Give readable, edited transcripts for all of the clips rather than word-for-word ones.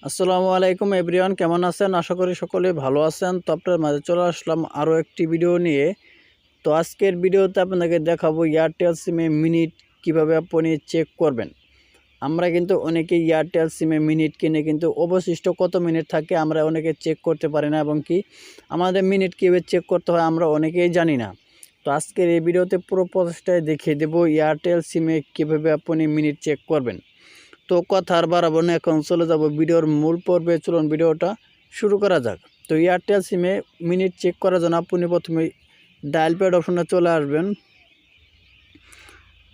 আসসালামু আলাইকুম এভরিওয়ান, কেমন আছেন? আশা করি সকলে ভালো আছেন। তো আপনার মাঝে চলে আসলাম আরও একটি ভিডিও নিয়ে। তো আজকের ভিডিওতে আপনাকে দেখাবো এয়ারটেল সিমে মিনিট কিভাবে আপনি চেক করবেন। আমরা কিন্তু অনেকে এয়ারটেল সিমে মিনিট কিনে কিন্তু অবশিষ্ট কত মিনিট থাকে আমরা অনেকে চেক করতে পারি না, এবং কি আমাদের মিনিট কীভাবে চেক করতে হয় আমরা অনেকেই জানি না। তো আজকের এই ভিডিওতে পুরো প্রসেসটাই দেখিয়ে দেবো এয়ারটেল সিমে কীভাবে আপনি মিনিট চেক করবেন। তো কথা আর বাড়াবো না, এখন চলে যাব ভিডিওর মূল পর্বে। চলুন ভিডিওটা শুরু করা যাক। তো এয়ারটেল সিমে মিনিট চেক করার জন্য আপনি প্রথমে ডায়াল প্যাড অপশনে চলে আসবেন।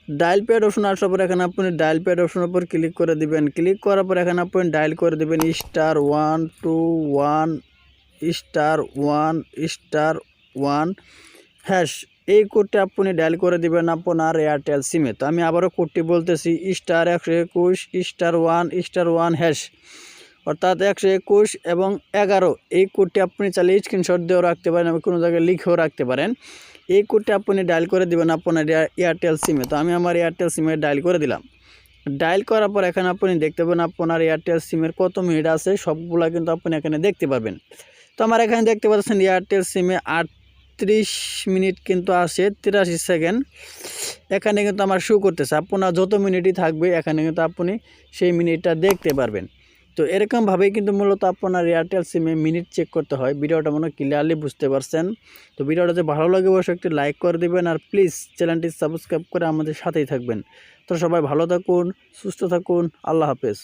ডায়াল প্যাড অপশন আসার পর এখানে আপনি ডায়াল প্যাড অপশনের উপর ক্লিক করে দিবেন। ক্লিক করার পর এখানে আপনি ডায়াল করে দেবেন *121*1*1# এই কোডটি আপনি ডায়াল করে দিবেন আপনার এয়ারটেল সিমে। তো আমি আবারও কোডটি বলতেছি, *121*1#, অর্থাৎ 121 এবং 11। এই কোডটি আপনি চাইলে স্ক্রিনশট দিয়েও রাখতে পারেন এবং কোনো জায়গায় লিখেও রাখতে পারেন। এই কোডটি আপনি ডায়াল করে দিবেন আপনার এয়ারটেল সিমে। তো আমি আমার এয়ারটেল সিমে ডায়াল করে দিলাম। ডায়াল করার পর এখানে আপনি দেখতে পাবেন আপনার এয়ারটেল সিমের কত মিনিট আছে, সবগুলা কিন্তু আপনি এখানে দেখতে পাবেন। তো আমার এখানে দেখতে পাচ্ছেন এয়ারটেল সিমে 38 মিনিট কিন্তু আসে 83 সেকেন্ড এখানে কিন্তু আমার শো করতেছে। আপনার যত মিনিটই থাকবে এখানে কিন্তু আপনি সেই মিনিটটা দেখতে পারবেন। তো এরকমভাবেই কিন্তু মূলত আপনার এয়ারটেল সিমে মিনিট চেক করতে হয়। ভিডিওটা মনে ক্লিয়ারলি বুঝতে পারছেন। তো ভিডিওটা যদি ভালো লাগে অবশ্যই একটি লাইক করে দেবেন, আর প্লিজ চ্যানেলটি সাবস্ক্রাইব করে আমাদের সাথেই থাকবেন। তো সবাই ভালো থাকুন, সুস্থ থাকুন, আল্লাহ হাফেজ।